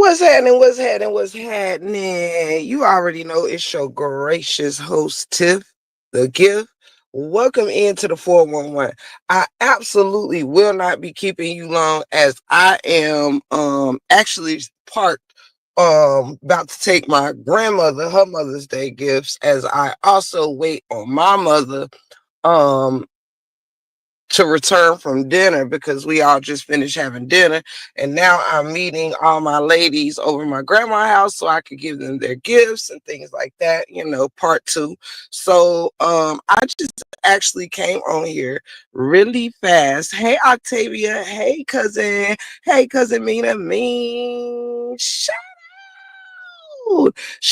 What's happening? What's happening? What's happening? You already know it's your gracious host, Tiff, the gift. Welcome into the 411. I absolutely will not be keeping you long as I am actually parked about to take my grandmother her Mother's Day gifts as I also wait on my mother um to return from dinner because we all just finished having dinner. And now I'm meeting all my ladies over my grandma's house so I could give them their gifts and things like that, part two. So I just actually came on here really fast. Hey Octavia, hey cousin, Mina mean. Shout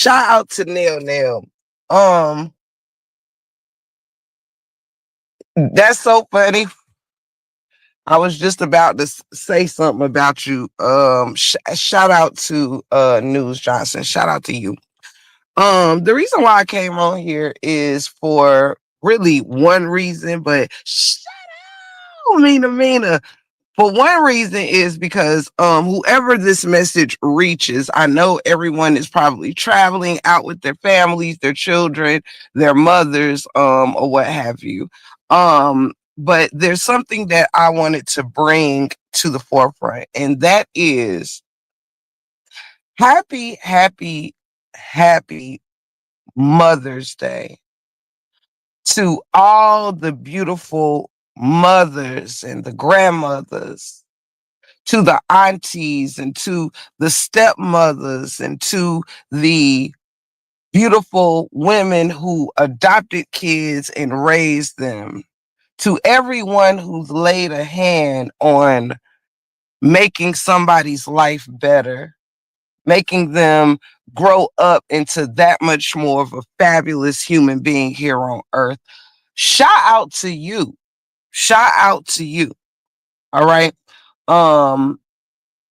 out to Nail. Um that's so funny. I was just about to say something about you. Shout out to News Johnson. Shout out to you. The reason why I came on here is for really one reason, but shout out Mina. For one reason is because whoever this message reaches, I know everyone is probably traveling out with their families, their children, their mothers, or what have you. But there's something that I wanted to bring to the forefront, and that is happy, happy, happy Mother's Day to all the beautiful mothers and the grandmothers, to the aunties and to the stepmothers and to the beautiful women who adopted kids and raised them, to everyone who's laid a hand on making somebody's life better, making them grow up into that much more of a fabulous human being here on earth. Shout out to you. Shout out to you. All right. Um,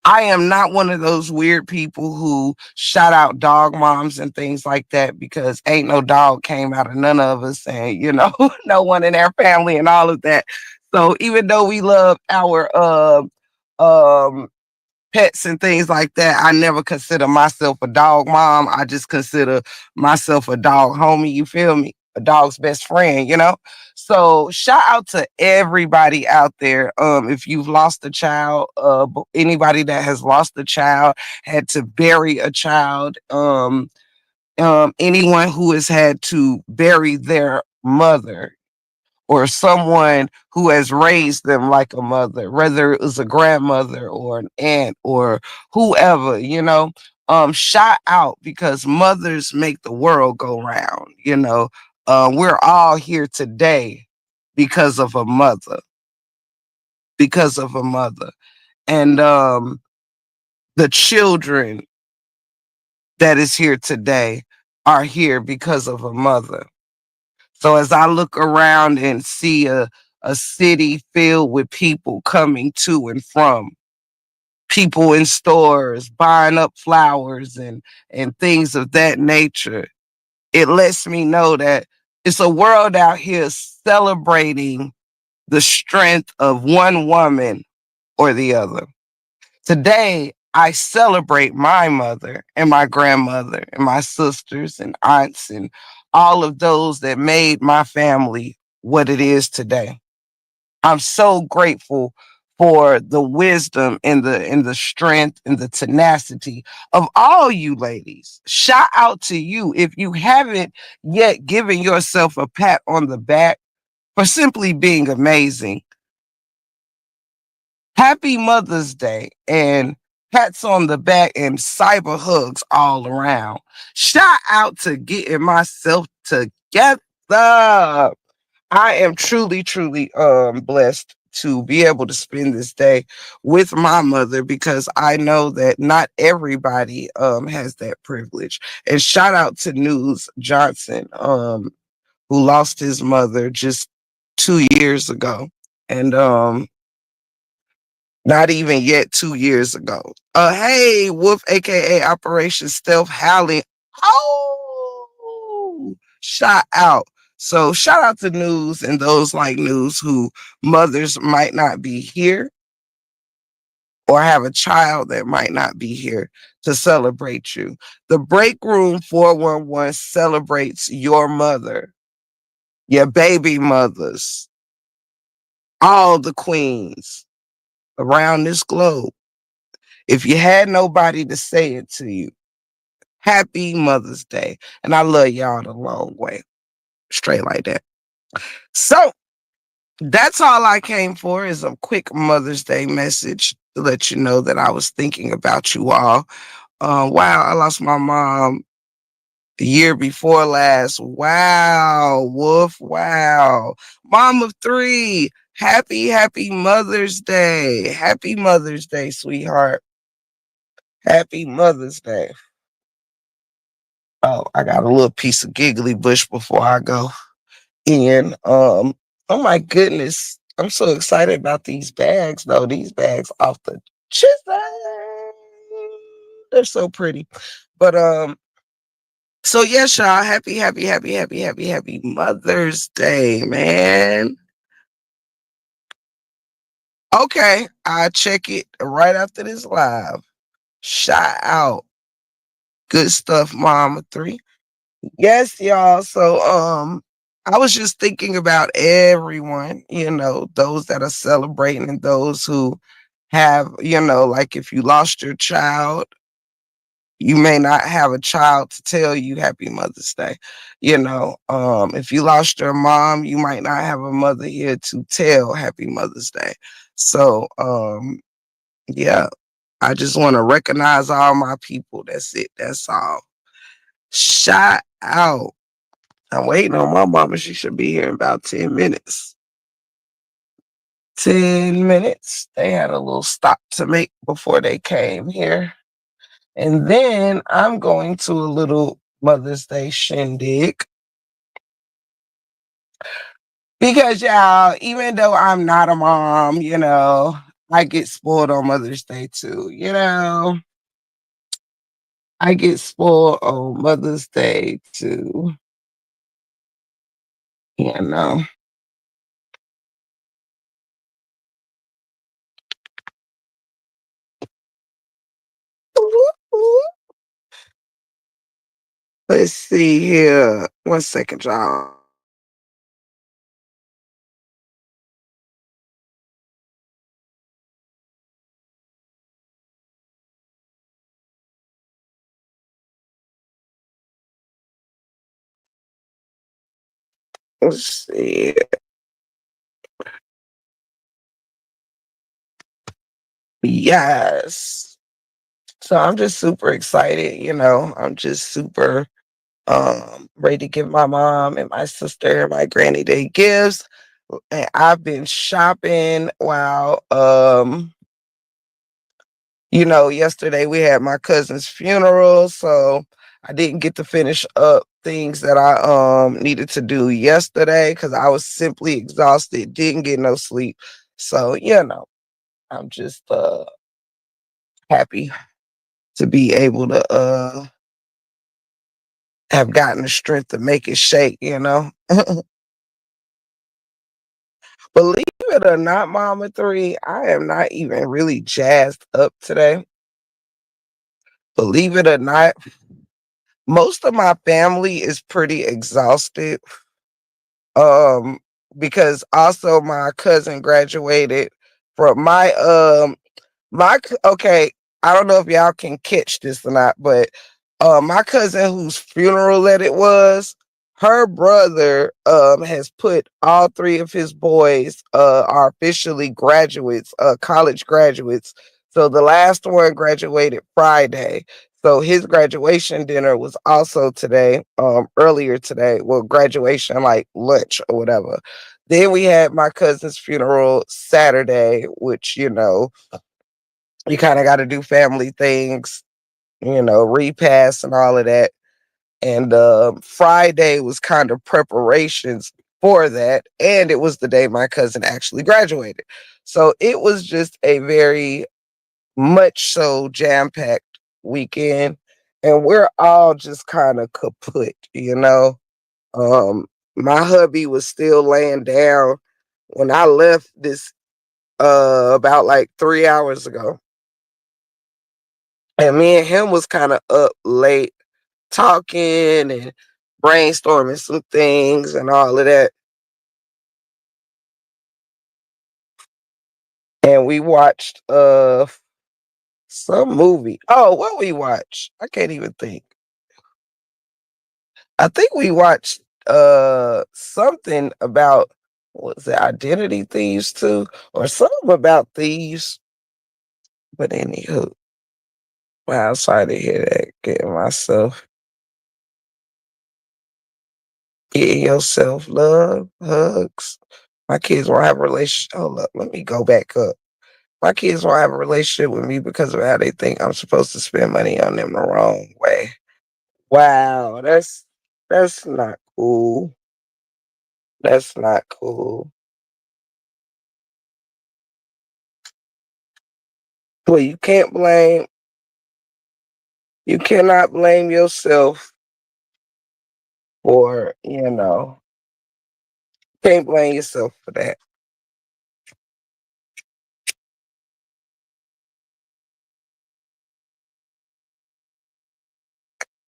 I am not one of those weird people who shout out dog moms and things like that because ain't no dog came out of none of us and, no one in our family and all of that. So even though we love our um pets and things like that, I never consider myself a dog mom. I just consider myself a dog homie. You feel me? A dog's best friend. So shout out to everybody out there. If you've lost a child, anybody that has lost a child, had to bury a child, anyone who has had to bury their mother, or someone who has raised them like a mother, whether it was a grandmother or an aunt or whoever. Shout out because mothers make the world go round. We're all here today because of a mother, and the children that is here today are here because of a mother. So as I look around and see a city filled with people coming to and from, people in stores buying up flowers and things of that nature, it lets me know that it's a world out here celebrating the strength of one woman or the other. Today, I celebrate my mother and my grandmother and my sisters and aunts and all of those that made my family what it is today. I'm so grateful for the wisdom and the strength and the tenacity of all you ladies. Shout out to you if you haven't yet given yourself a pat on the back for simply being amazing. Happy Mother's Day and pats on the back and cyber hugs all around. Shout out to getting myself together. I am truly, truly blessed to be able to spend this day with my mother because I know that not everybody has that privilege. And shout out to News Johnson, who lost his mother just 2 years ago. And not even yet 2 years ago. Hey, Wolf, aka Operation Stealth Howling. Oh, shout out. So shout out to News and those like News who mothers might not be here or have a child that might not be here to celebrate you. The Break Room 411 celebrates your mother, your baby mothers, all the queens around this globe. If you had nobody to say it to you, happy Mother's Day. And I love y'all the long way. Straight like that. So that's all I came for is a quick Mother's Day message to let you know that I was thinking about you all. Wow, I lost my mom the year before last. Wow, Wolf. Wow. Mom of three. Happy Mother's Day. Happy Mother's Day, sweetheart. Happy Mother's Day. Oh, I got a little piece of giggly bush before I go in. Oh my goodness. I'm so excited about these bags though. These bags off the chisel. They're so pretty. But so yes, y'all. Happy Mother's Day, man. Okay, I'll check it right after this live. Shout out. Good stuff, Mama 3. Yes, y'all. So I was just thinking about everyone, those that are celebrating and those who have, like if you lost your child, you may not have a child to tell you happy Mother's Day. If you lost your mom, you might not have a mother here to tell happy Mother's Day. So yeah, I just want to recognize all my people. That's it. That's all. Shout out. I'm waiting on my mama. She should be here in about 10 minutes. 10 minutes. They had a little stop to make before they came here. And then I'm going to a little Mother's Day shindig. Because, y'all, even though I'm not a mom, I get spoiled on Mother's Day too. I get spoiled on Mother's Day too. You know. Let's see here. 1 second, y'all. Let's see. Yes. So I'm just super excited, I'm just super ready to give my mom and my sister my granny day gifts. And I've been shopping while yesterday we had my cousin's funeral, so I didn't get to finish up things that I needed to do yesterday because I was simply exhausted, didn't get no sleep. So, I'm just happy to be able to have gotten the strength to make it shake. Believe it or not, Mama 3, I am not even really jazzed up today. Believe it or not, most of my family is pretty exhausted. Um, because also my cousin graduated from okay, I don't know if y'all can catch this or not, but my cousin whose funeral that it was, her brother has put all three of his boys are officially graduates, college graduates. So the last one graduated Friday. So his graduation dinner was also today, earlier today. Well, graduation like lunch or whatever. Then we had my cousin's funeral Saturday, which you kind of got to do family things, repass and all of that. And Friday was kind of preparations for that. And it was the day my cousin actually graduated. So it was just a very much so jam packed weekend. And we're all just kind of kaput. My hubby was still laying down when I left this about like 3 hours ago. And me and him was kind of up late talking and brainstorming some things and all of that. And we watched some movie. Oh, what we watched? I can't even think. I think we watched something about, what was it, Identity Thieves too, or something about thieves. But anywho, wow, sorry to hear that. Getting myself, getting yourself love, hugs. My kids won't have a relationship. Hold up, let me go back up. My kids won't have a relationship with me because of how they think I'm supposed to spend money on them the wrong way. Wow, that's not cool. That's not cool. Well, you cannot blame yourself for, can't blame yourself for that.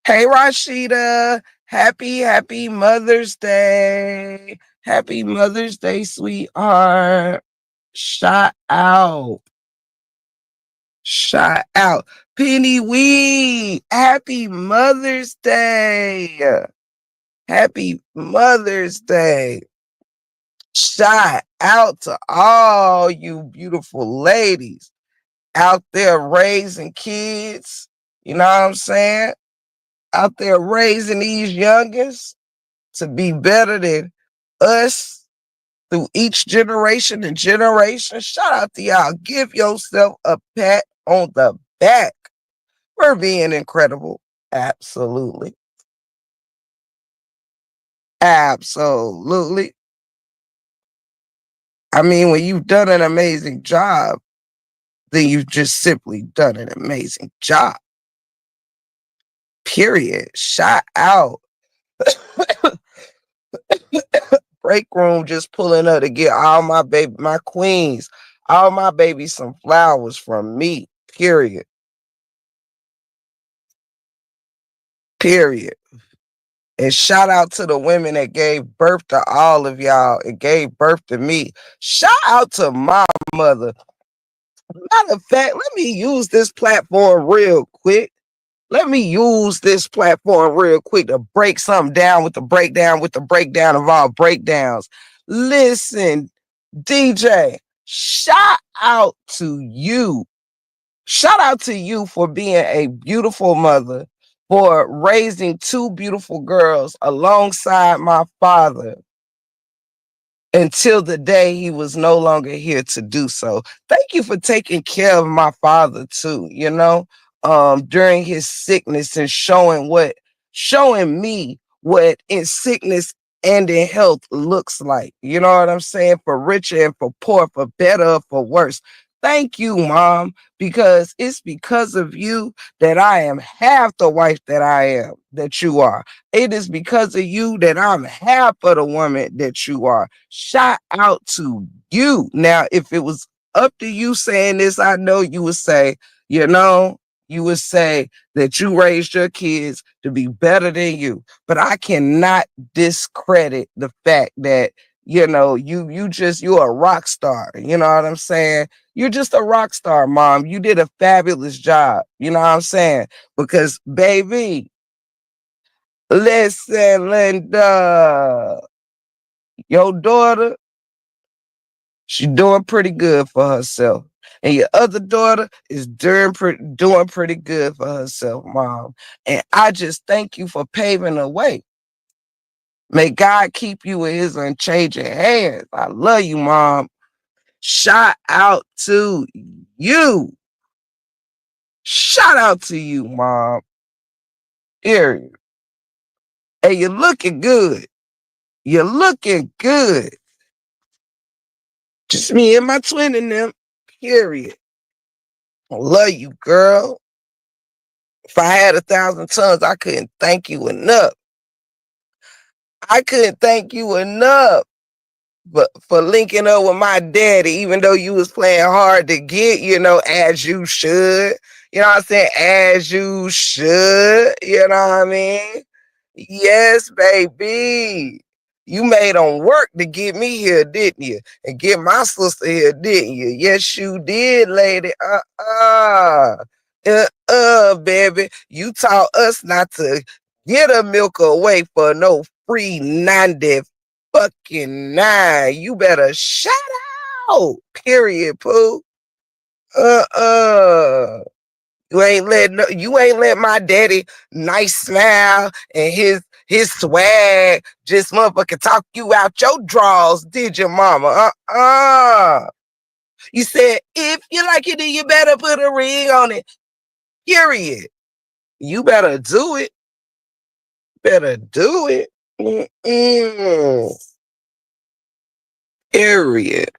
Hey Rashida, happy Mother's Day. Happy Mother's Day, sweetheart. Shout out. Shout out. Penny Wee, happy Mother's Day. Happy Mother's Day. Shout out to all you beautiful ladies out there raising kids. You know what I'm saying? Out there raising these youngins to be better than us through each generation and generation. Shout out to y'all. Give yourself a pat on the back for being incredible. Absolutely. Absolutely. I mean, when you've done an amazing job, then you've just simply done an amazing job. Period. Shout out. Break room just pulling up to get all my queens, all my babies some flowers from me. Period. Period. And shout out to the women that gave birth to all of y'all and gave birth to me. Shout out to my mother. Matter of fact, let me use this platform real quick. Let me use this platform real quick to break something down with the breakdown of all breakdowns. Listen, DJ, shout out to you. Shout out to you for being a beautiful mother, for raising two beautiful girls alongside my father until the day he was no longer here to do so. Thank you for taking care of my father too, during his sickness and showing me what in sickness and in health looks like. You know what I'm saying? For richer and for poor, for better or for worse. Thank you, Mom, because it's because of you that I am half the wife that I am, that you are. It is because of you that I'm half of the woman that you are. Shout out to you. Now, if it was up to you saying this, I know you know, you would say that you raised your kids to be better than you. But I cannot discredit the fact that, you're a rock star. You know what I'm saying? You're just a rock star, Mom. You did a fabulous job. You know what I'm saying? Because, baby, listen, Linda, your daughter, she's doing pretty good for herself. And your other daughter is doing pretty good for herself, Mom. And I just thank you for paving the way. May God keep you in his unchanging hands. I love you, Mom. Shout out to you. Shout out to you, Mom. Here. Hey, you're looking good. You're looking good. Just me and my twin in them. Period. I love you, girl. If I had 1,000 tongues, I couldn't thank you enough. I couldn't thank you enough for linking up with my daddy, even though you was playing hard to get, as you should. You know what I'm saying? As you should. You know what I mean? Yes, baby. You made them work to get me here, didn't you? And get my sister here, didn't you? Yes, you did, lady. Baby. You taught us not to get a milk away for no free 90 fucking nine. You better shut out. Period, poo. Uh-uh. You ain't let my daddy nice smile and his swag just motherfucking talk you out your drawers, did your mama? You said if you like it, then you better put a ring on it. Period. You better do it. Better do it. Mm-mm. Period.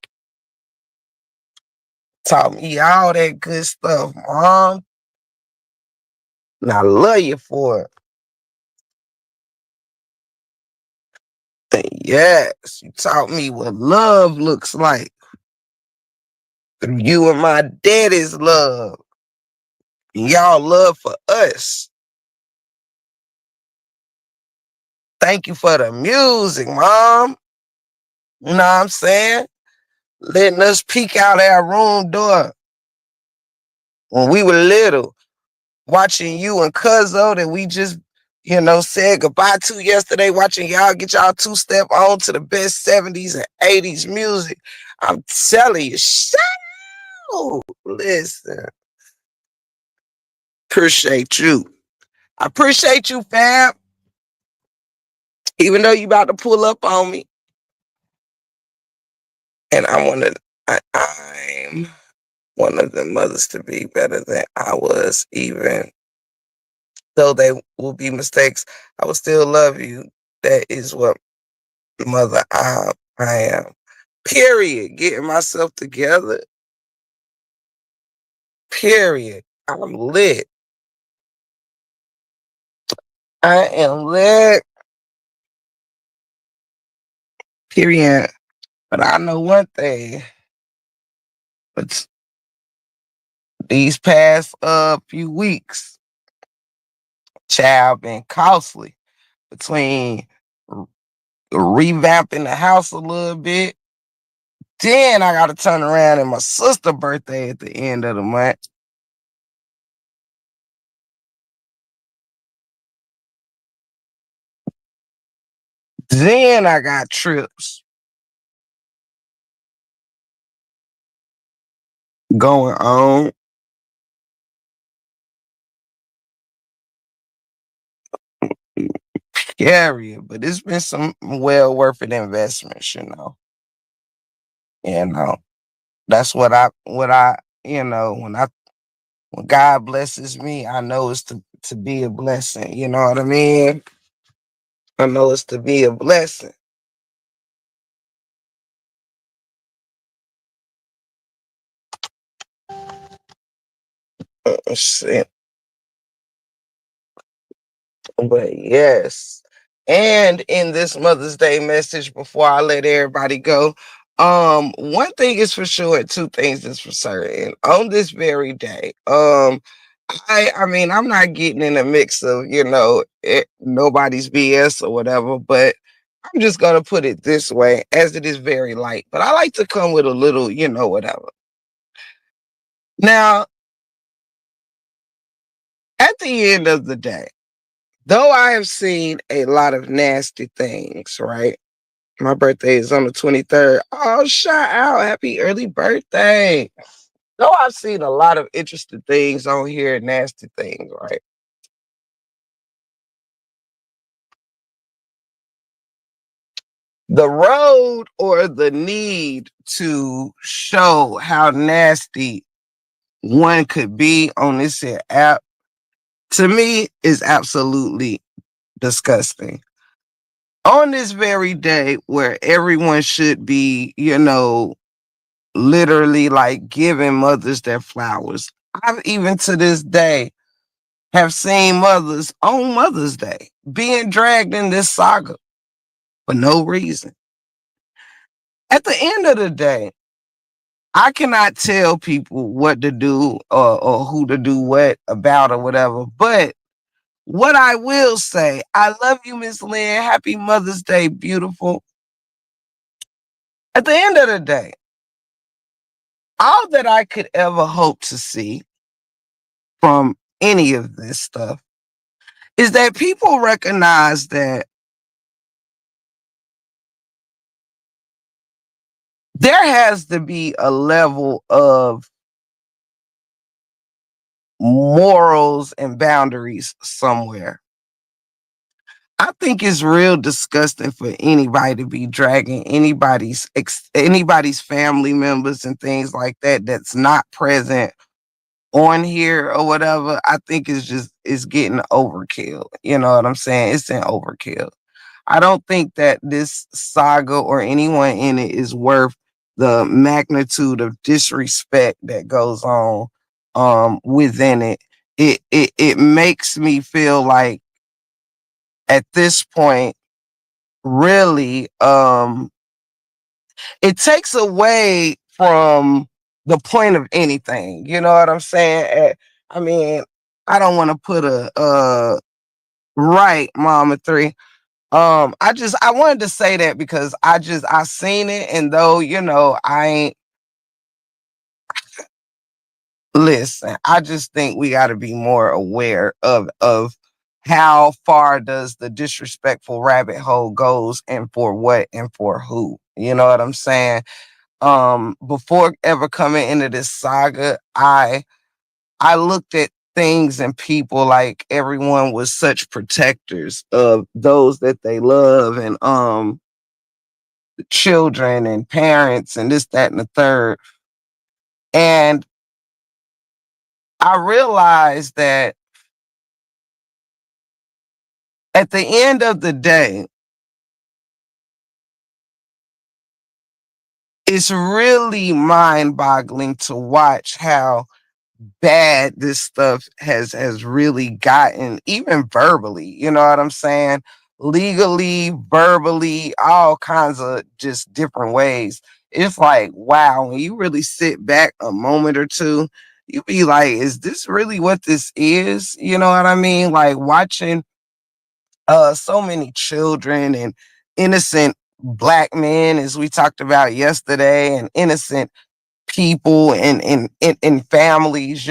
Taught me all that good stuff, mom. And I love you for it. And yes, you taught me what love looks like. Through you and my daddy's love. And y'all love for us. Thank you for the music, mom. You know what I'm saying? Letting us peek out our room door when we were little, watching you and Cuzzo that we just, said goodbye to yesterday, watching y'all get y'all two-step on to the best 70s and 80s music. I'm telling you, shut up. Listen. Appreciate you. I appreciate you, fam. Even though you about to pull up on me. And I'm one of the mothers to be better than I was, even though they will be mistakes. I will still love you. That is what mother I am. Period. Getting myself together. Period. I'm lit. I am lit. Period. But I know one thing. But these past few weeks, child, been costly between revamping the house a little bit. Then I got to turn around and my sister's birthday at the end of the month. Then I got trips going on. Scary, but it's been some well worth it investments. That's what I when God blesses me, I know it's to be a blessing. You know what I mean? I know it's to be a blessing. Shit. But yes. And in this Mother's Day message, before I let everybody go, one thing is for sure, and two things is for certain. On this very day, I mean, I'm not getting in a mix of, nobody's BS or whatever, but I'm just gonna put it this way, as it is very light. But I like to come with a little, whatever. Now, at the end of the day, though I have seen a lot of nasty things, right? My birthday is on the 23rd. Oh, shout out. Happy early birthday. Though I've seen a lot of interesting things on here, nasty things, right? The road or the need to show how nasty one could be on this here app, to me, is absolutely disgusting. On this very day where everyone should be, literally like giving mothers their flowers. I've even to this day have seen mothers on Mother's Day being dragged in this saga for no reason. At the end of the day, I cannot tell people what to do or who to do what about or whatever. But what I will say, I love you, Miss Lynn. Happy Mother's Day, beautiful. At the end of the day, all that I could ever hope to see from any of this stuff is that people recognize that there has to be a level of morals and boundaries somewhere. I think it's real disgusting for anybody to be dragging anybody's family members and things like that that's not present on here or whatever. I think it's getting overkill. You know what I'm saying? It's an overkill. I don't think that this saga or anyone in it is worth the magnitude of disrespect that goes on within it. It makes me feel like at this point, really, it takes away from the point of anything. You know what I'm saying? I mean, I don't want to put a right, Mama Three. I wanted to say that because I seen it, and though I ain't listen, I just think we got to be more aware of how far does the disrespectful rabbit hole goes and for what and for who. You know what I'm saying? Before ever coming into this saga, I looked at things and people like everyone was such protectors of those that they love and children and parents and this, that, and the third. And I realized that at the end of the day, it's really mind boggling to watch how bad this stuff has really gotten, even verbally. You know what I'm saying? Legally, verbally, all kinds of just different ways. It's like, wow, when you really sit back a moment or two, you be like, is this really what this is? You know what I mean? Like watching so many children and innocent black men, as we talked about yesterday, and innocent people and families,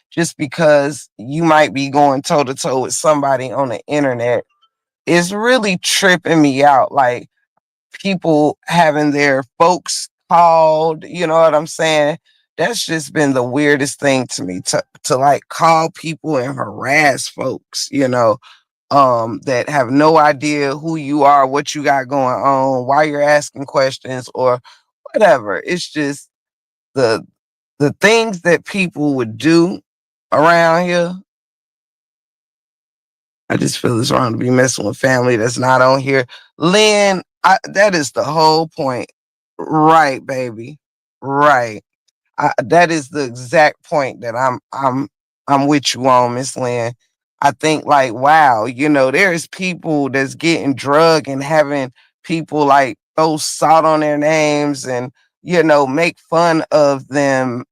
just because you might be going toe to toe with somebody on the internet is really tripping me out. Like people having their folks called, you know what I'm saying? That's just been the weirdest thing to me to like call people and harass folks, that have no idea who you are, what you got going on, why you're asking questions or whatever. It's just the the things that people would do around here. I just feel it's wrong to be messing with family that's not on here. Lynn, that is the whole point. Right, baby. Right. That is the exact point that I'm with you on, Miss Lynn. I think like, wow, there's people that's getting drug and having people like throw salt on their names and make fun of them,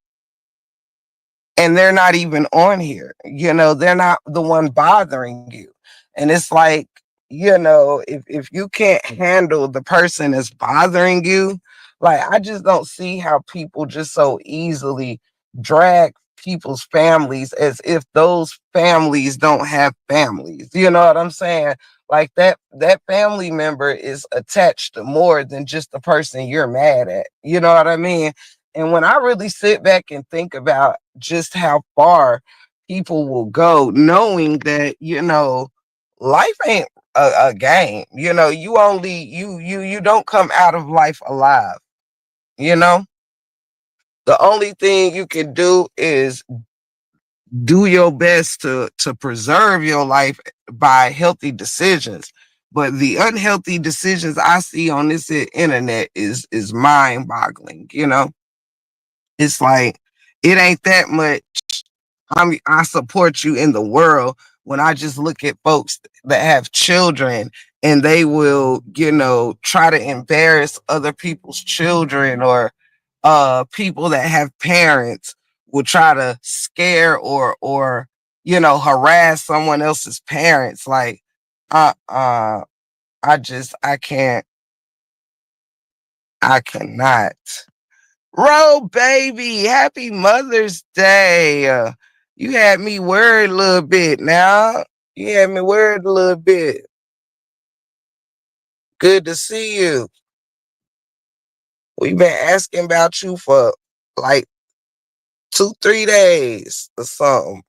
and they're not even on here. They're not the one bothering you. And it's like, if you can't handle the person that's bothering you, like I just don't see how people just so easily drag people's families as if those families don't have families. You know what I'm saying? Like that family member is attached to more than just the person you're mad at. You know what I mean? And when I really sit back and think about just how far people will go, knowing that, life ain't a game. You don't come out of life alive. You know, the only thing you can do is do your best to preserve your life by healthy decisions. But the unhealthy decisions I see on this internet is mind boggling. It's like it ain't that much. I support you in the world when I just look at folks that have children and they will, try to embarrass other people's children or people that have parents will try to scare or harass someone else's parents. Like, I can't, I cannot. Ro baby, happy Mother's Day. You had me worried a little bit now. You had me worried a little bit. Good to see you. We've been asking about you for like 2, 3 days or something.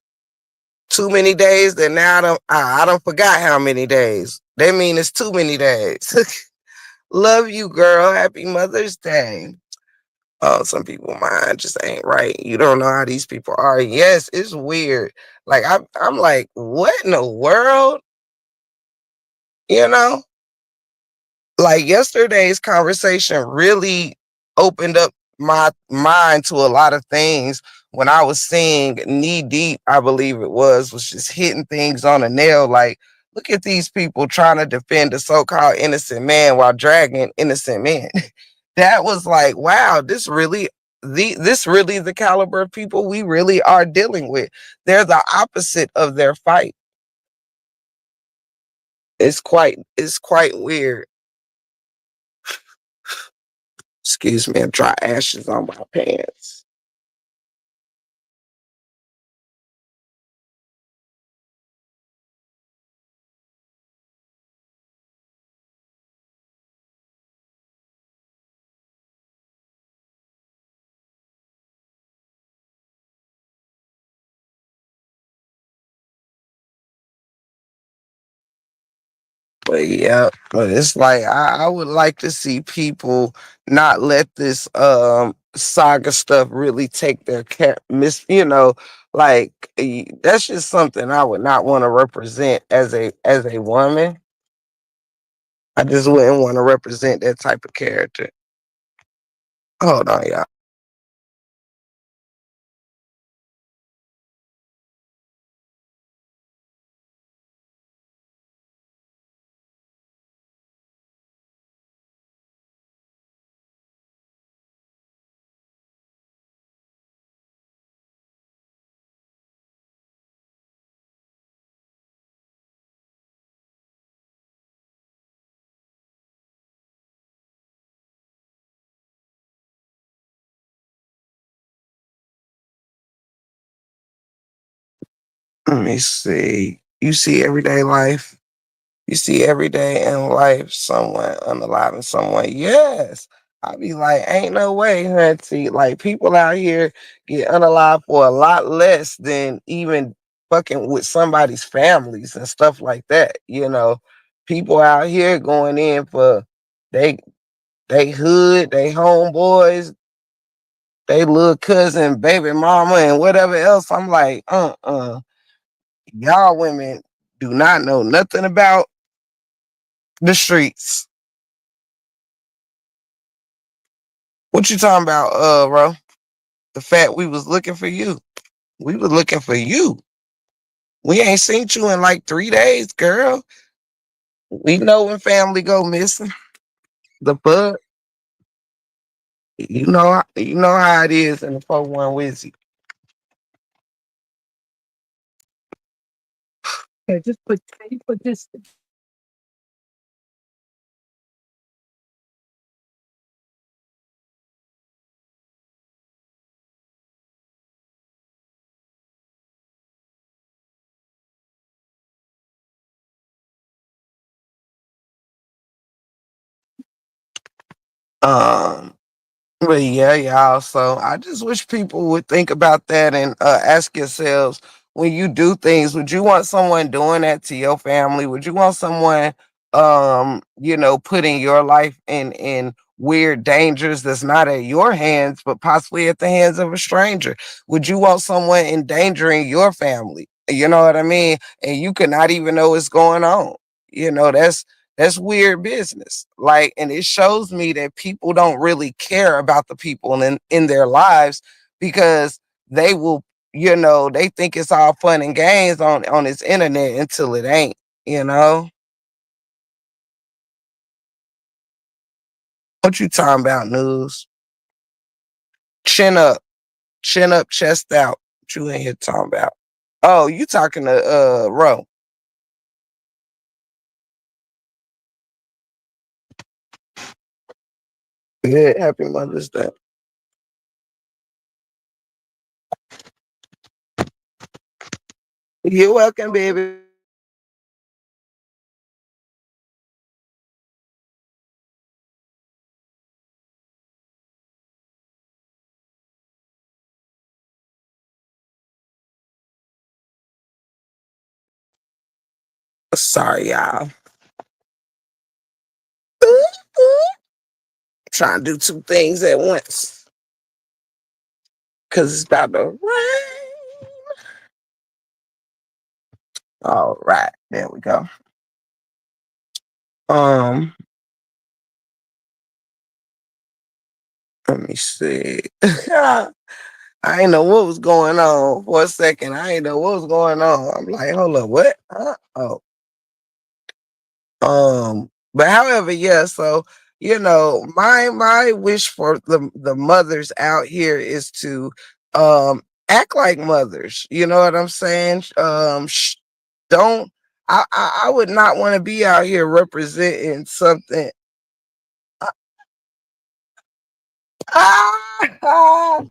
Too many days that now I don't forgot how many days. That mean it's too many days. Love you, girl. Happy Mother's Day. Oh, some people mind just ain't right. You don't know how these people are. Yes, it's weird. Like I'm like, what in the world? You know? Like yesterday's conversation really opened up my mind to a lot of things when I was seeing Knee Deep, I believe it was just hitting things on a nail. Like, look at these people trying to defend a so-called innocent man while dragging innocent men. That was like, wow, this really the caliber of people we really are dealing with. They're the opposite of their fight. It's quite weird. Excuse me, dry ashes on my pants. But yeah, but it's like I would like to see people not let this saga stuff really take their like that's just something I would not want to represent as a woman. I just wouldn't want to represent that type of character. Hold on, y'all. Let me see. You see everyday life. You see every day in life someone unaliving someone. Yes. I be like, ain't no way, hunty. Like people out here get unalived for a lot less than even fucking with somebody's families and stuff like that. People out here going in for they they hood, they homeboys, they little cousin, baby mama, and whatever else. I'm like, y'all women do not know nothing about the streets. What you talking about, bro? The fact we was looking for you. We was looking for you. We ain't seen you in like 3 days, girl. We know when family go missing. The bug. You know how it is in the 4-1 Wizzy. Okay, just put this. Um, but yeah, y'all. So I just wish people would think about that and ask yourselves when you do things, would you want someone doing that to your family? Would you want someone putting your life in weird dangers that's not at your hands, but possibly at the hands of a stranger? Would you want someone endangering your family? You know what I mean? And you could not even know what's going on. That's weird business. Like, and it shows me that people don't really care about the people in their lives because they will, they think it's all fun and games on this internet until it ain't, you know? What you talking about, news? Chin up, chest out. What you in here talking about? Oh, you talking to Ro. Yeah, happy Mother's Day. You're welcome, baby. Sorry, y'all. Trying to do two things at once. Cause it's about to rain. All right, there we go. Um, let me see. I ain't know what was going on for a second. I ain't know what was going on. I'm like, hold up, what? Huh? Oh, but however, yeah. So my wish for the mothers out here is to act like mothers. You know what I'm saying? Don't. I would not want to be out here representing something. Ah,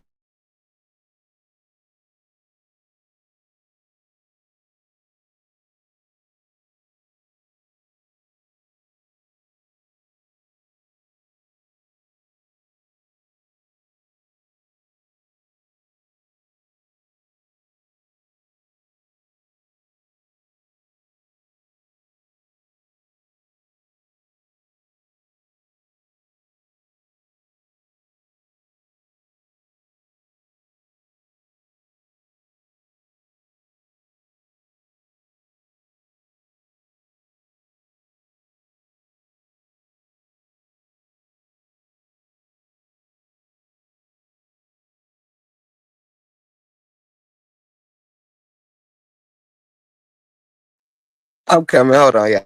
I'm coming. Hold on, yeah.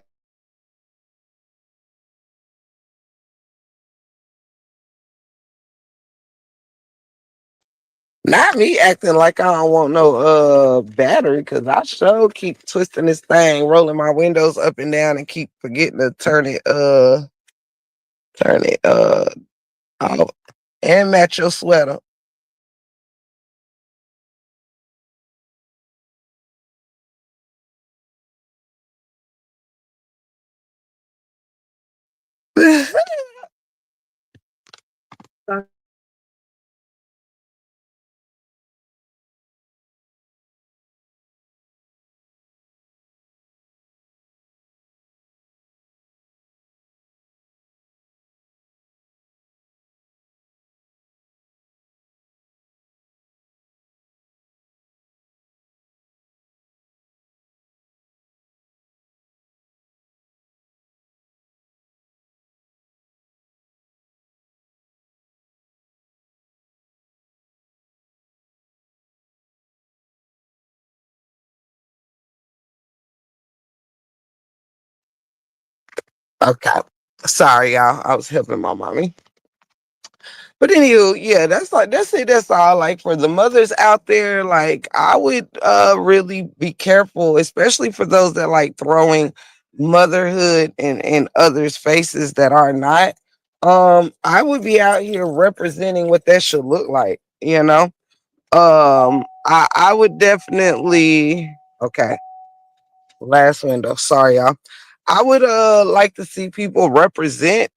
Not me acting like I don't want no battery, cause I sure keep twisting this thing, rolling my windows up and down, and keep forgetting to turn it off and match your sweater. Okay, sorry y'all, I was helping my mommy. But anywho, yeah, that's it. That's all. Like for the mothers out there, like I would really be careful, especially for those that like throwing motherhood in others' faces that are not. I would be out here representing what that should look like, you know. I would definitely okay. Last window. Sorry, y'all. I would like to see people represent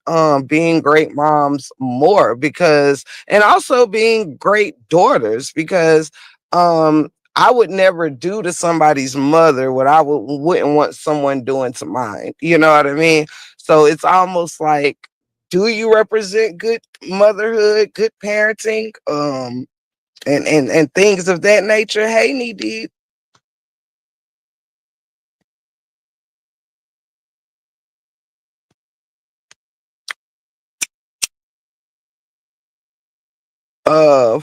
being great moms more, because and also being great daughters, because I would never do to somebody's mother what I wouldn't want someone doing to mine. You know what I mean? So it's almost like, do you represent good motherhood, good parenting, and things of that nature? Hey, Needy. Uh,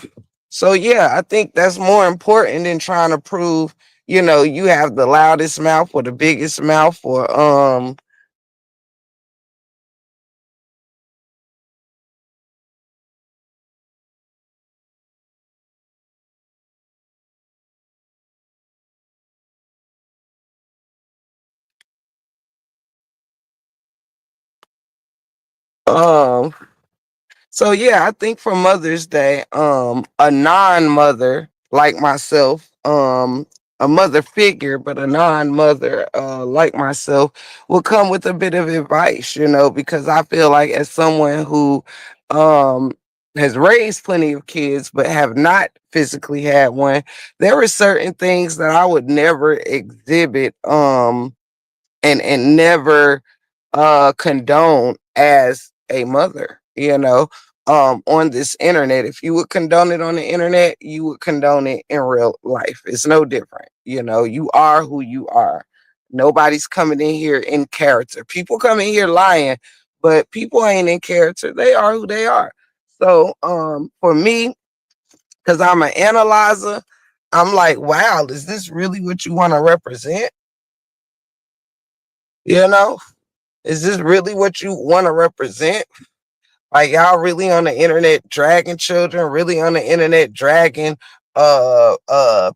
so yeah, I think that's more important than trying to prove, you have the loudest mouth or the biggest mouth, or So yeah, I think for Mother's Day, a non-mother like myself, a mother figure, but a non-mother like myself will come with a bit of advice, because I feel like as someone who um has raised plenty of kids but have not physically had one, there are certain things that I would never exhibit and never condone as a mother, on this internet. If you would condone it on the internet, you would condone it in real life. It's no different. You are who you are. Nobody's coming in here in character. People come in here lying, but people ain't in character. They are who they are. So for me, because I'm an analyzer, I'm like, wow, is this really what you want to represent? You know? Is this really what you want to represent? Like y'all really on the internet dragging children, really on the internet dragging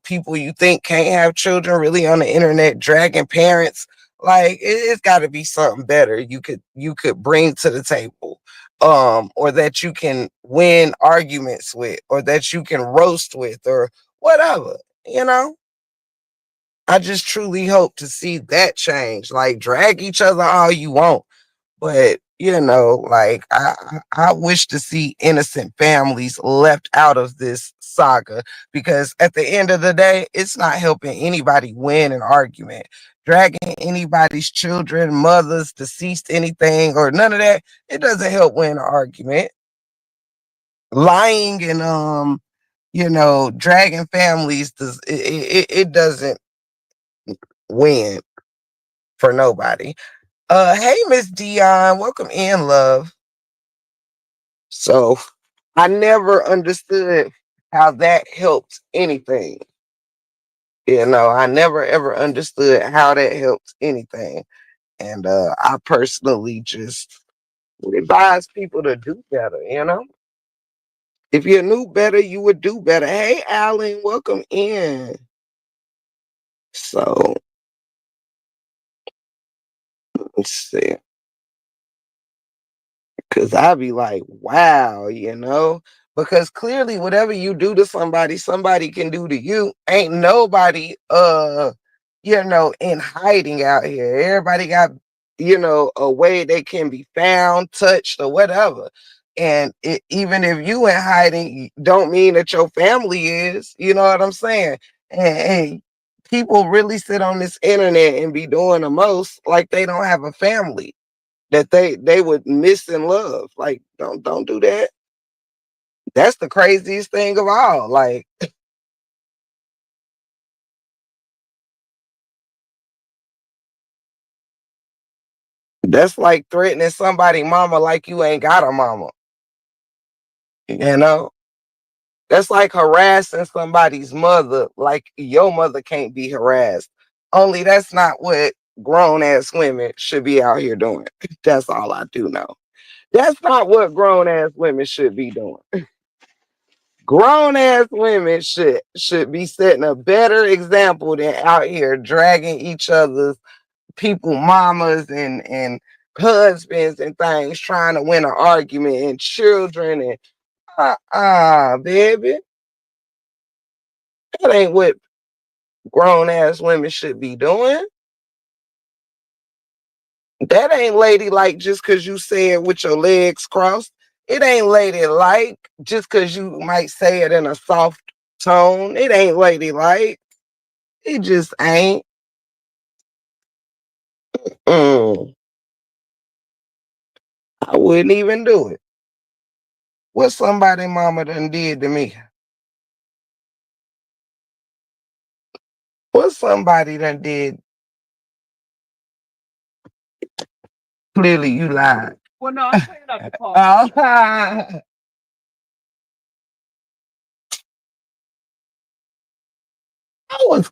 people you think can't have children, really on the internet dragging parents. Like it's got to be something better you could bring to the table. Or that you can win arguments with, or that you can roast with, or whatever, you know? I just truly hope to see that change. Like drag each other all you want, but like I wish to see innocent families left out of this saga, because at the end of the day, it's not helping anybody win an argument. Dragging anybody's children, mothers, deceased, anything, or none of that, it doesn't help win an argument. Lying and dragging families does it doesn't win for nobody. Hey Miss Dion, welcome in, love. So I never understood how that helped anything. I never ever understood how that helped anything. And I personally just would advise people to do better. If you knew better, you would do better. Hey Alan, welcome in. So let's see. Cause I'd be like, wow. Because clearly whatever you do to somebody, somebody can do to you. Ain't nobody in hiding out here. Everybody got, a way they can be found, touched, or whatever. And even if you in hiding, don't mean that your family is, you know what I'm saying? And people really sit on this internet and be doing the most like they don't have a family that they would miss and love. Like, don't do that. That's the craziest thing of all. Like, that's like threatening somebody mama like you ain't got a mama. You know? That's like harassing somebody's mother like your mother can't be harassed. Only that's not what grown ass women should be out here doing. That's all I do know. That's not what grown ass women should be doing. Grown ass women should be setting a better example than out here dragging each other's people mamas and husbands and things, trying to win an argument, and children, and baby, that ain't what grown ass women should be doing. That ain't ladylike just because you say it with your legs crossed. It ain't ladylike just because you might say it in a soft tone. It ain't ladylike. It just ain't. Mm, I wouldn't even do it. What somebody mama done did to me? What somebody done did? Clearly, you lied. Well, no, I'm cleaning up the car. I was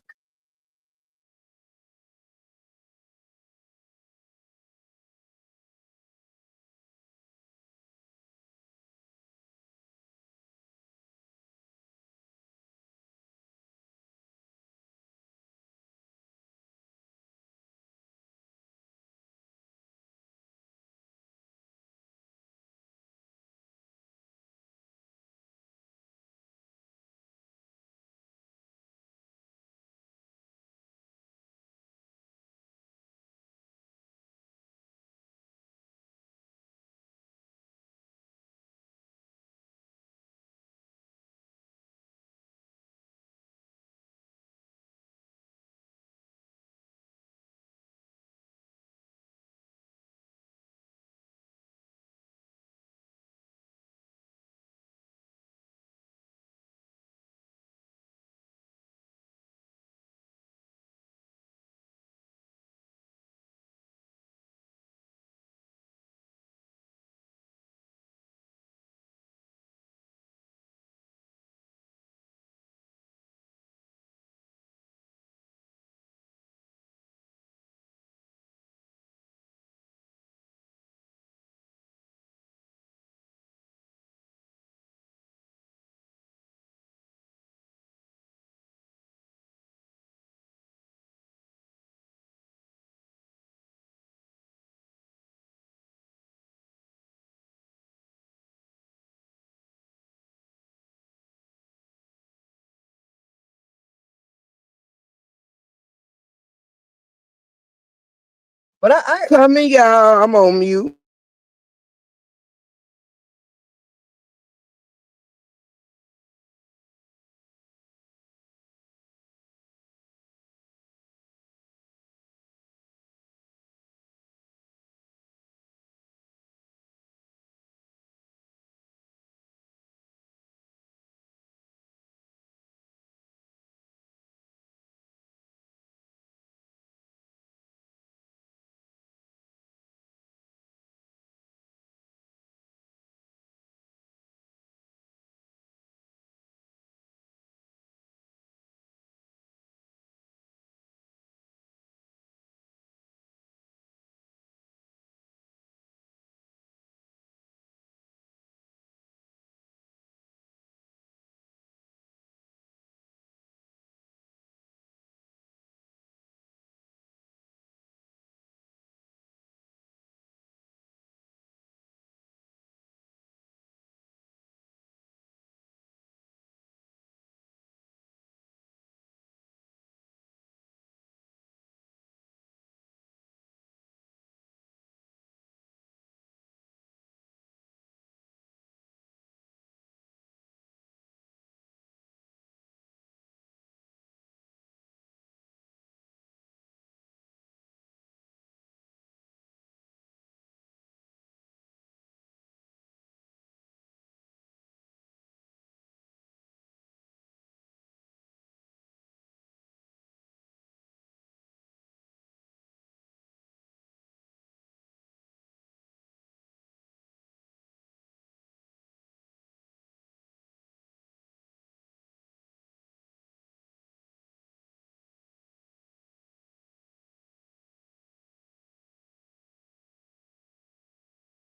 But I coming, y'all. I'm on mute.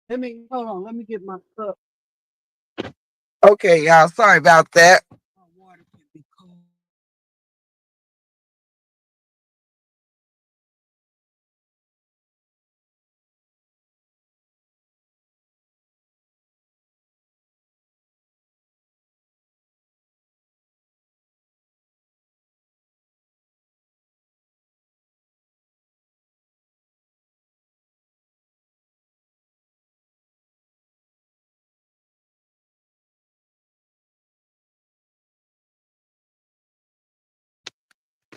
Let me hold on. Let me get my cup. Okay, y'all. Sorry about that. My water can be cold.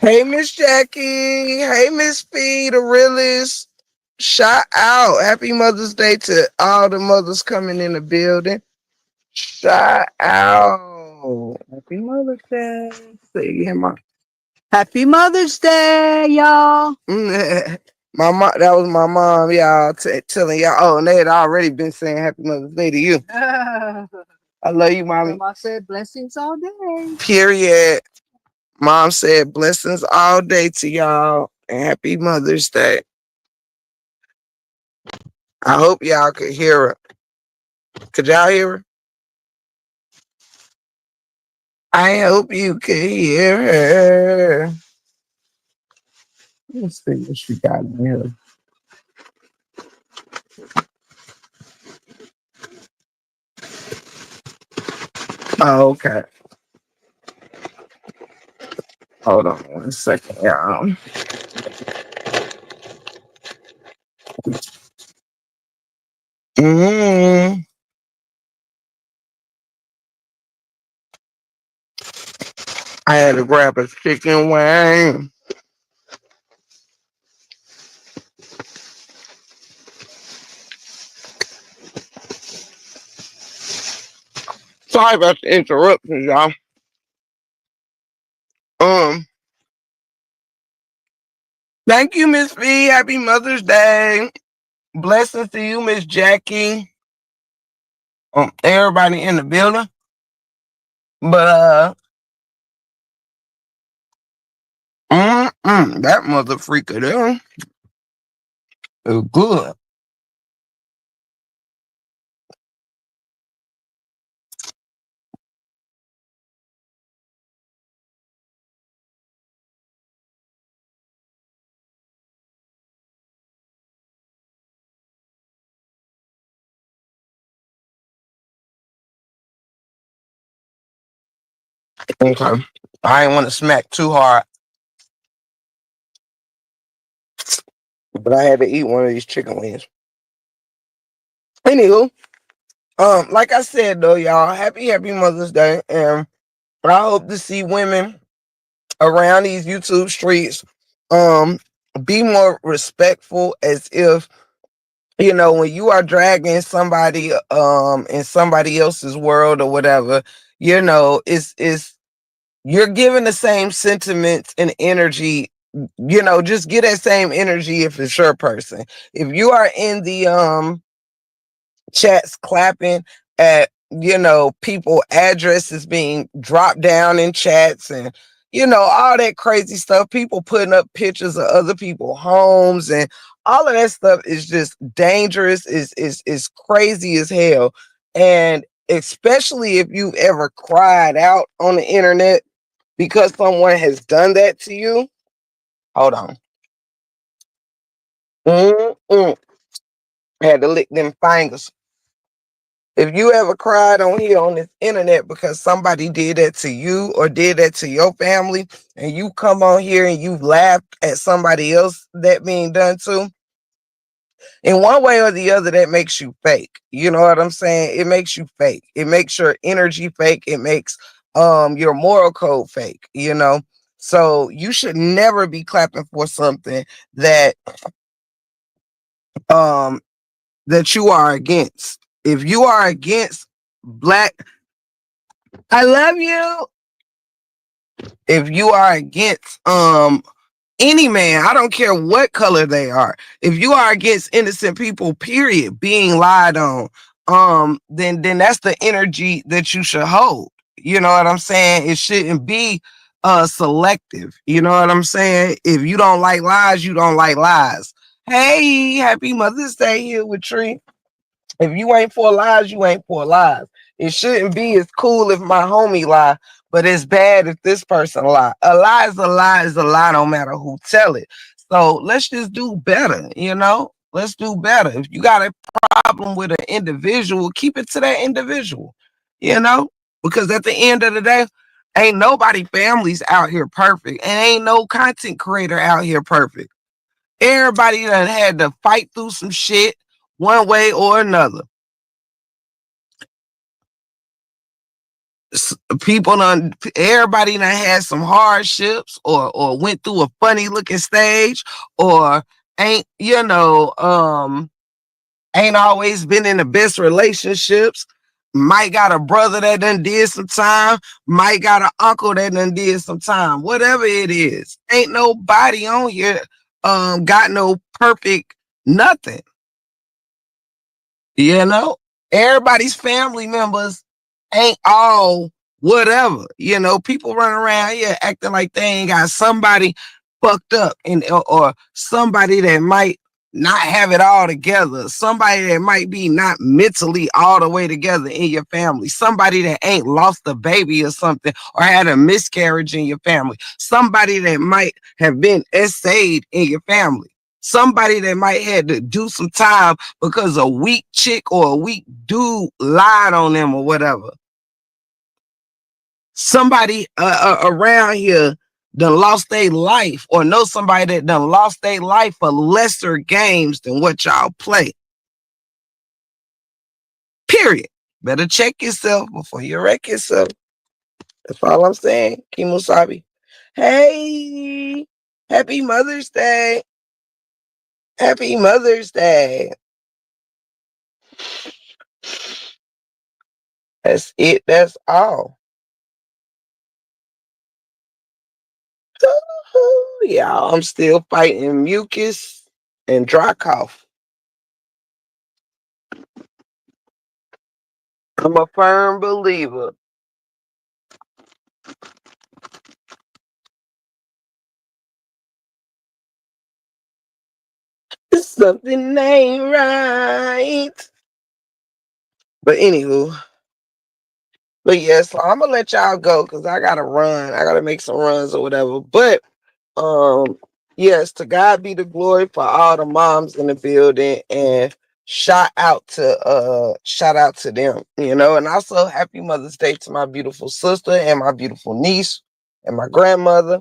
Hey, Miss Jackie. Hey, Miss Fee, the realest. Shout out. Happy Mother's Day to all the mothers coming in the building. Shout out. Happy Mother's Day. Say it again, Happy Mother's Day, y'all. My mom, that was my mom, y'all, telling y'all. Oh, and they had already been saying Happy Mother's Day to you. I love you, mommy. Mom said blessings all day. Period. Mom said blessings all day to y'all and Happy Mother's Day. I hope y'all could hear her. Could y'all hear her? I hope you could hear her. Let's see what she got in here. Oh, okay. Hold on 1 second, y'all. Mm-hmm. I had to grab a chicken wing. Sorry about the interruptions, y'all. Um, Thank you, Miss V. Happy Mother's Day. Blessings to you, Miss Jackie. Everybody in the building. But that mother freaker there is good. Okay. I ain't want to smack too hard. but I had to eat one of these chicken wings. Anywho, like I said though, y'all, happy Mother's Day, and I hope to see women around these YouTube streets um be more respectful, as if, you know, when you are dragging somebody in somebody else's world or whatever, you know, it's you're giving the same sentiments and energy. You know, just get that same energy if it's your person. If you are in the chats clapping at, you know, people addresses being dropped down in chats, and, you know, all that crazy stuff, people putting up pictures of other people's homes, and all of that stuff is just dangerous, is crazy as hell. And especially if you've ever cried out on the internet because someone has done that to you. Hold on. Mm-mm. Had to lick them fingers. If you ever cried on here on this internet because somebody did that to you or did that to your family, and you come on here and you laughed at somebody else that being done to, in one way or the other, that makes you fake. You know what I'm saying? It makes you fake. It makes your energy fake. It makes your moral code fake, you know? So you should never be clapping for something that um that you are against. If you are against black, I love you. If you are against any man, I don't care what color they are, if you are against innocent people, period, being lied on, then that's the energy that you should hold. You know what I'm saying? It shouldn't be selective. You know what I'm saying? If you don't like lies, you don't like lies. Hey, happy Mother's Day here with Tree. If you ain't for lies, you ain't for lies. It shouldn't be as cool if my homie lie, but it's bad if this person lie. A lie is a lie is a lie, no matter who tell it. So let's just do better, you know? Let's do better. If you got a problem with an individual, keep it to that individual, you know? Because at the end of the day, ain't nobody families out here perfect, and ain't no content creator out here perfect. Everybody done had to fight through some shit one way or another. People done, everybody done had some hardships, or went through a funny looking stage, or ain't, you know, ain't always been in the best relationships. Might got a brother that done did some time, might got an uncle that done did some time. Whatever it is, ain't nobody on here got no perfect nothing. You know, everybody's family members ain't all whatever. You know, people running around here acting like they ain't got somebody fucked up, and or somebody that might not have it all together, somebody that might be not mentally all the way together in your family, somebody that ain't lost a baby or something, or had a miscarriage in your family, somebody that might have been essayed in your family, somebody that might had to do some time because a weak chick or a weak dude lied on them or whatever. Somebody around here done lost their life, or know somebody that done lost their life for lesser games than what y'all play. Period. Better check yourself before you wreck yourself. That's all I'm saying. Kimosabi. Hey, happy Mother's Day. Happy Mother's Day. That's it. That's all. Yeah, I'm still fighting mucus and dry cough. I'm a firm believer. Something ain't right. But anywho, but yes, so I'm gonna let y'all go because I gotta run. I gotta make some runs or whatever. But um, yes, to God be the glory for all the moms in the building, and shout out to them, you know, and also happy Mother's Day to my beautiful sister and my beautiful niece and my grandmother.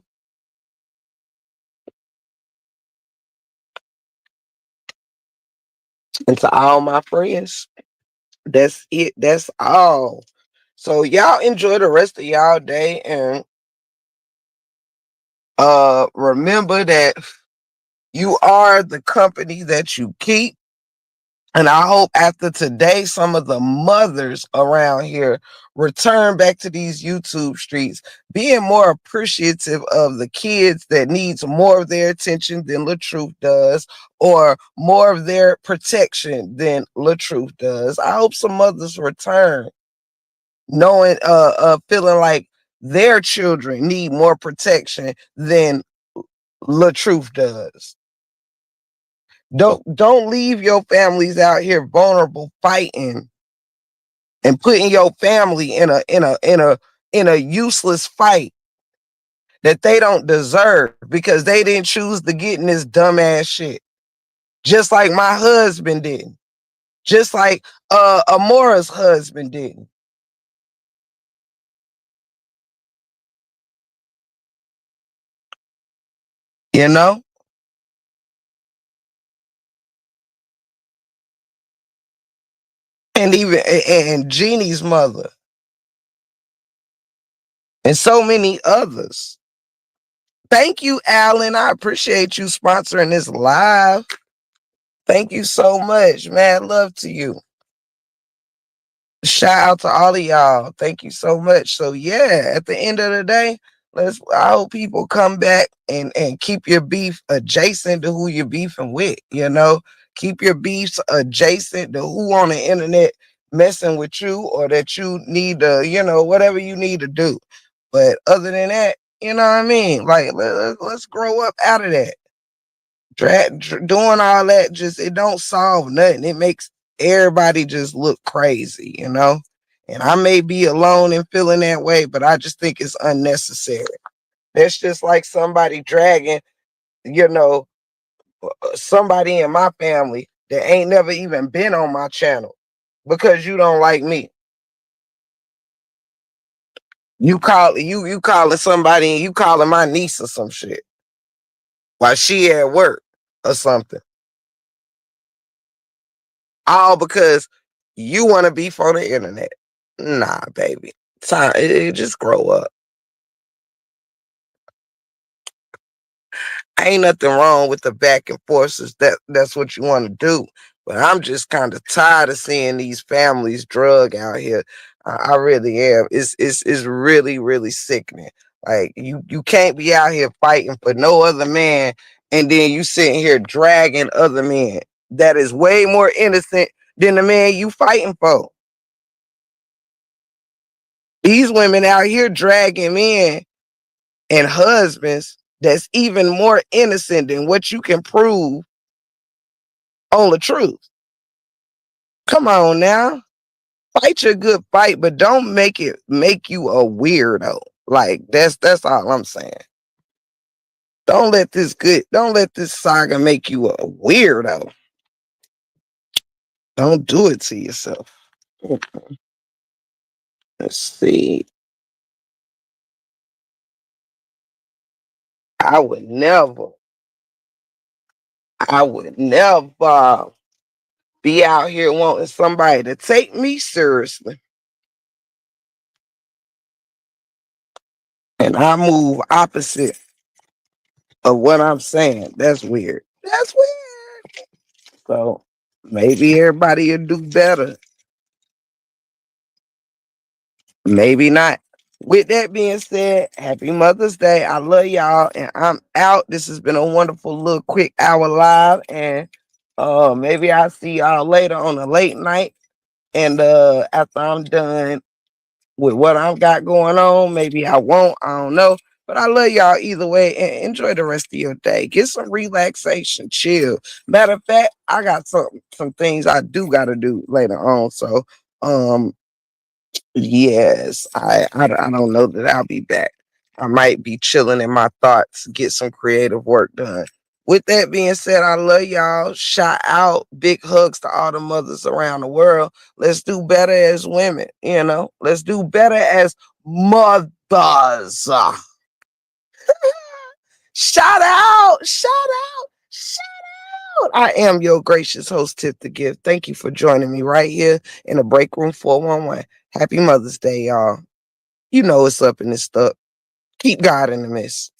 And to all my friends, that's it. That's all. So y'all enjoy the rest of y'all day, and remember that you are the company that you keep. And I hope after today, some of the mothers around here return back to these YouTube streets, being more appreciative of the kids that needs more of their attention than LaTruth does, or more of their protection than LaTruth does. I hope some mothers return knowing, feeling like their children need more protection than LaTruth does. Don't leave your families out here vulnerable, fighting and putting your family in a useless fight that they don't deserve because they didn't choose to get in this dumbass shit. Just like my husband didn't. Just like Amora's husband didn't. You know? And even and Jeannie's mother and so many others. Thank you, Alan. I appreciate you sponsoring this live. Thank you so much. Mad love to you. Shout out to all of y'all. Thank you so much. So yeah, at the end of the day, I hope people come back and keep your beef adjacent to who you're beefing with, you know. Keep your beefs adjacent to who on the internet messing with you, or that you need to, whatever you need to do. But other than that, you know what I mean? Like let's grow up out of that. Doing all that, just it don't solve nothing. It makes everybody just look crazy, you know. And I may be alone in feeling that way, but I just think it's unnecessary. That's just like somebody dragging, you know, somebody in my family that ain't never even been on my channel because you don't like me. You calling somebody, and you calling my niece or some shit while she at work or something. All because you want to beef on the internet. Nah, baby. Time just grow up. Ain't nothing wrong with the back and forths. That's what you want to do. But I'm just kind of tired of seeing these families drug out here. I really am. It's really, really sickening. Like you can't be out here fighting for no other man, and then you sitting here dragging other men that is way more innocent than the man you fighting for. These women out here dragging men and husbands that's even more innocent than what you can prove on the truth. Come on now. Fight your good fight, but don't make it make you a weirdo. Like that's all I'm saying. Don't let this saga make you a weirdo. Don't do it to yourself. Let's see. I would never, I would never be out here wanting somebody to take me seriously. And I move opposite of what I'm saying. That's weird. That's weird. So maybe everybody will do better. Maybe not. With that being said, happy Mother's Day. I love y'all, and I'm out. This has been a wonderful little quick hour live, and maybe I'll see y'all later on a late night. And after I'm done with what I've got going on, maybe I won't. I don't know. But I love y'all either way, and enjoy the rest of your day. Get some relaxation, chill. Matter of fact, I got some things I do gotta do later on. So yes, I don't know that I'll be back. I might be chilling in my thoughts, get some creative work done. With that being said, I love y'all. Shout out, big hugs to all the mothers around the world. Let's do better as women, you know. Let's do better as mothers. Shout out, shout out, shout I am your gracious host, Tip the Gift. Thank you for joining me right here in the Break Room 411. Happy Mother's Day, y'all. You know it's up and it's stuck. Keep God in the midst.